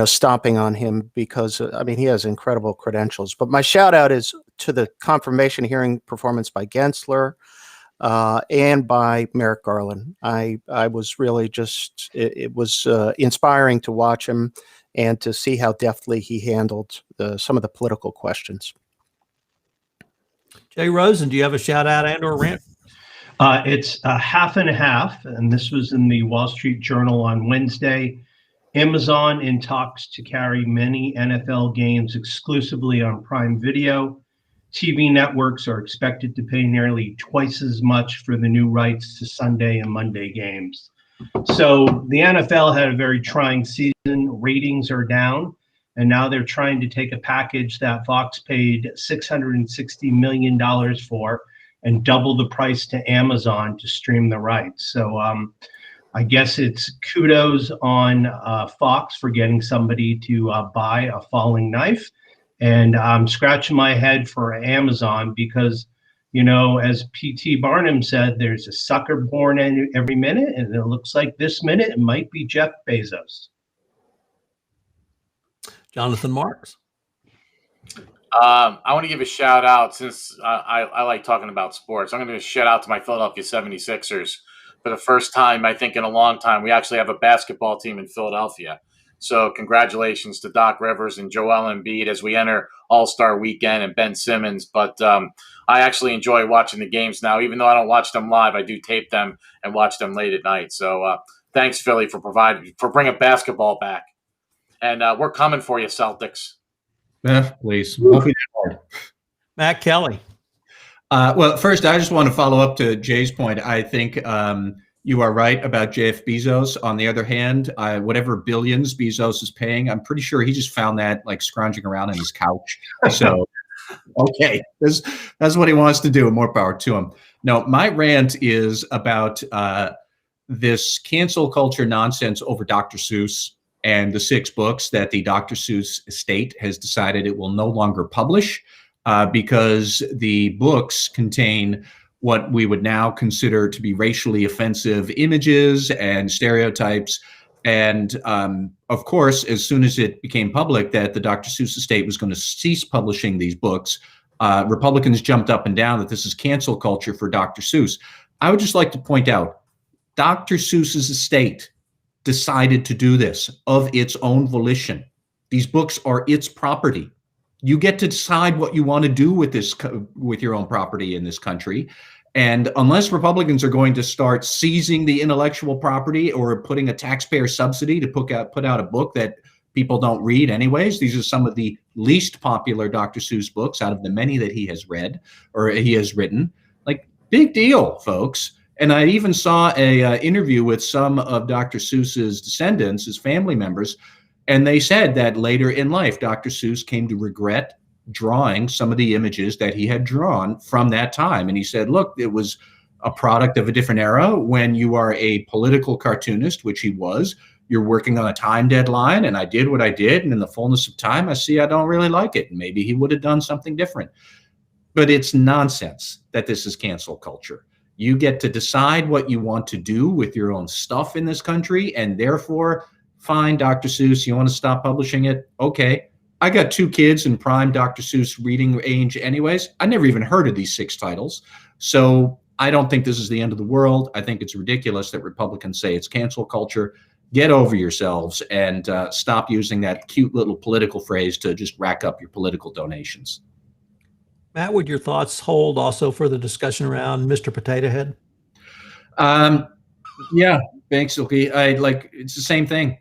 stomping on him because, he has incredible credentials. But my shout out is to the confirmation hearing performance by Gensler and by Merrick Garland. I was really it was inspiring to watch him and to see how deftly he handled some of the political questions. Jay Rosen, do you have a shout out and or rant? It's a half and a half, and this was in the Wall Street Journal on Wednesday. Amazon in talks to carry many NFL games exclusively on Prime Video. TV networks are expected to pay nearly twice as much for the new rights to Sunday and Monday games. So the NFL had a very trying season. Ratings are down, and now they're trying to take a package that Fox paid $660 million for and double the price to Amazon to stream the rights. So I guess it's kudos on Fox for getting somebody to buy a falling knife. And I'm scratching my head for Amazon because, as P.T. Barnum said, there's a sucker born every minute, and it looks like this minute it might be Jeff Bezos. Jonathan Marks. I want to give a shout out since I like talking about sports. I'm going to give a shout out to my Philadelphia 76ers. For the first time, I think, in a long time, we actually have a basketball team in Philadelphia. So congratulations to Doc Rivers and Joel Embiid as we enter All-Star Weekend and Ben Simmons. But I actually enjoy watching the games now. Even though I don't watch them live, I do tape them and watch them late at night. So thanks, Philly, for bringing basketball back. And we're coming for you, Celtics. Please. Won't be that hard. Matt Kelly. Well, first, I just want to follow up to Jay's point. I think you are right about Jeff Bezos. On the other hand, whatever billions Bezos is paying, I'm pretty sure he just found that like scrounging around on his couch. So, okay, that's what he wants to do. More power to him. No, my rant is about this cancel culture nonsense over Dr. Seuss and the 6 books that the Dr. Seuss estate has decided it will no longer publish because the books contain what we would now consider to be racially offensive images and stereotypes. And of course, as soon as it became public that the Dr. Seuss estate was going to cease publishing these books, Republicans jumped up and down that this is cancel culture for Dr. Seuss. I would just like to point out, Dr. Seuss's estate decided to do this of its own volition. These books are its property. You get to decide what you want to do with this, with your own property in this country. And unless Republicans are going to start seizing the intellectual property or putting a taxpayer subsidy to put out a book that people don't read anyways, these are some of the least popular Dr. Seuss books out of the many that he has read or he has written. Like, big deal, folks. And I even saw a interview with some of Dr. Seuss's descendants, his family members, And they said that later in life, Dr. Seuss came to regret drawing some of the images that he had drawn from that time. And he said, look, it was a product of a different era. When you are a political cartoonist, which he was, you're working on a time deadline, and I did what I did. And in the fullness of time, I see I don't really like it. And maybe he would have done something different. But it's nonsense that this is cancel culture. You get to decide what you want to do with your own stuff in this country, and therefore, fine, Dr. Seuss, you want to stop publishing it? Okay. I got 2 kids in prime Dr. Seuss reading age anyways. I never even heard of these 6 titles. So I don't think this is the end of the world. I think it's ridiculous that Republicans say it's cancel culture. Get over yourselves and stop using that cute little political phrase to just rack up your political donations. Matt, would your thoughts hold also for the discussion around Mr. Potato Head? Yeah, thanks, Silky. It's the same thing.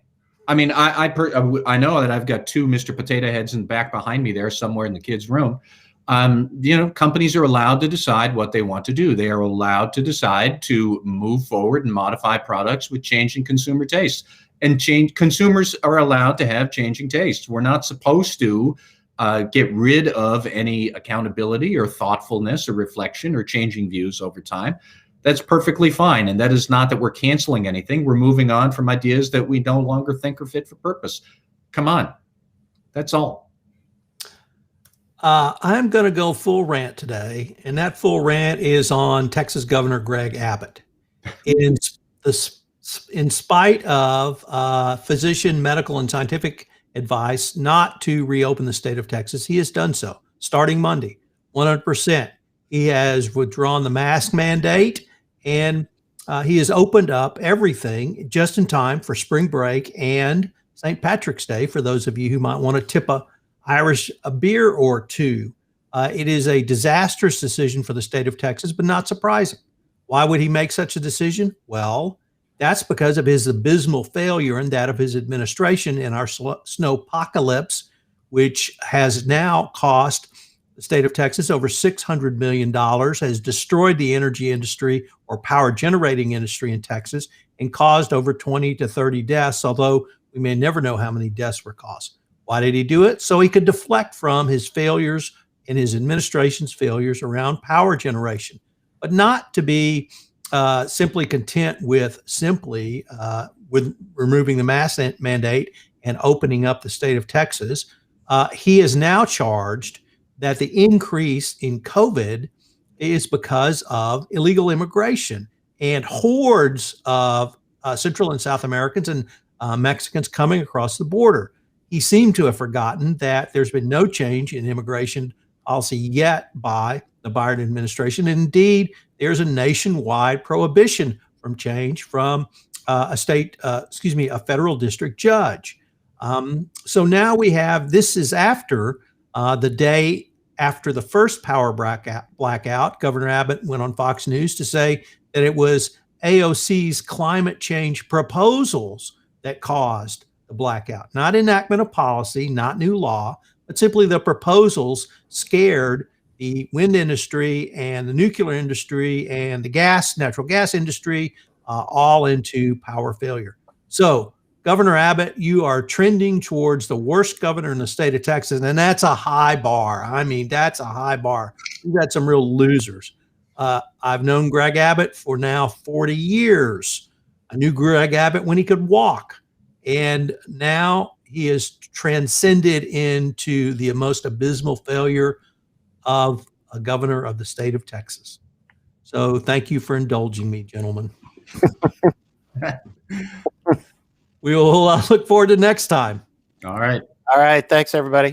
I mean, I know that I've got 2 Mr. Potato Heads in the back behind me there somewhere in the kids' room. Companies are allowed to decide what they want to do. They are allowed to decide to move forward and modify products with changing consumer tastes. And consumers are allowed to have changing tastes. We're not supposed to get rid of any accountability or thoughtfulness or reflection or changing views over time. That's perfectly fine. And that is not that we're canceling anything. We're moving on from ideas that we no longer think are fit for purpose. Come on. That's all. I'm going to go full rant today, and that full rant is on Texas Governor Greg Abbott. In spite of physician, medical, and scientific advice not to reopen the state of Texas, he has done so starting Monday, 100%. He has withdrawn the mask mandate, and he has opened up everything just in time for spring break and St. Patrick's Day, for those of you who might want to tip a beer or 2. It is a disastrous decision for the state of Texas, but not surprising. Why would he make such a decision? Well, that's because of his abysmal failure and that of his administration in our snowpocalypse, which has now cost the state of Texas over $600 million, has destroyed the energy industry or power generating industry in Texas, and caused over 20 to 30 deaths, although we may never know how many deaths were caused. Why did he do it? So he could deflect from his failures and his administration's failures around power generation, but not to be simply content with with removing the mask mandate and opening up the state of Texas. He is now charged that the increase in COVID is because of illegal immigration and hordes of Central and South Americans and Mexicans coming across the border. He seemed to have forgotten that there's been no change in immigration policy yet by the Biden administration. Indeed, there's a nationwide prohibition from change from a federal district judge. So now we have, this is after the day after the first power blackout, Governor Abbott went on Fox News to say that it was AOC's climate change proposals that caused the blackout, not enactment of policy, not new law, but simply the proposals scared the wind industry and the nuclear industry and the natural gas industry all into power failure. So Governor Abbott, you are trending towards the worst governor in the state of Texas, and that's a high bar. I mean, that's a high bar. You've got some real losers. I've known Greg Abbott for now 40 years. I knew Greg Abbott when he could walk, and now he has transcended into the most abysmal failure of a governor of the state of Texas. So thank you for indulging me, gentlemen. We will look forward to next time. All right. All right. Thanks, everybody.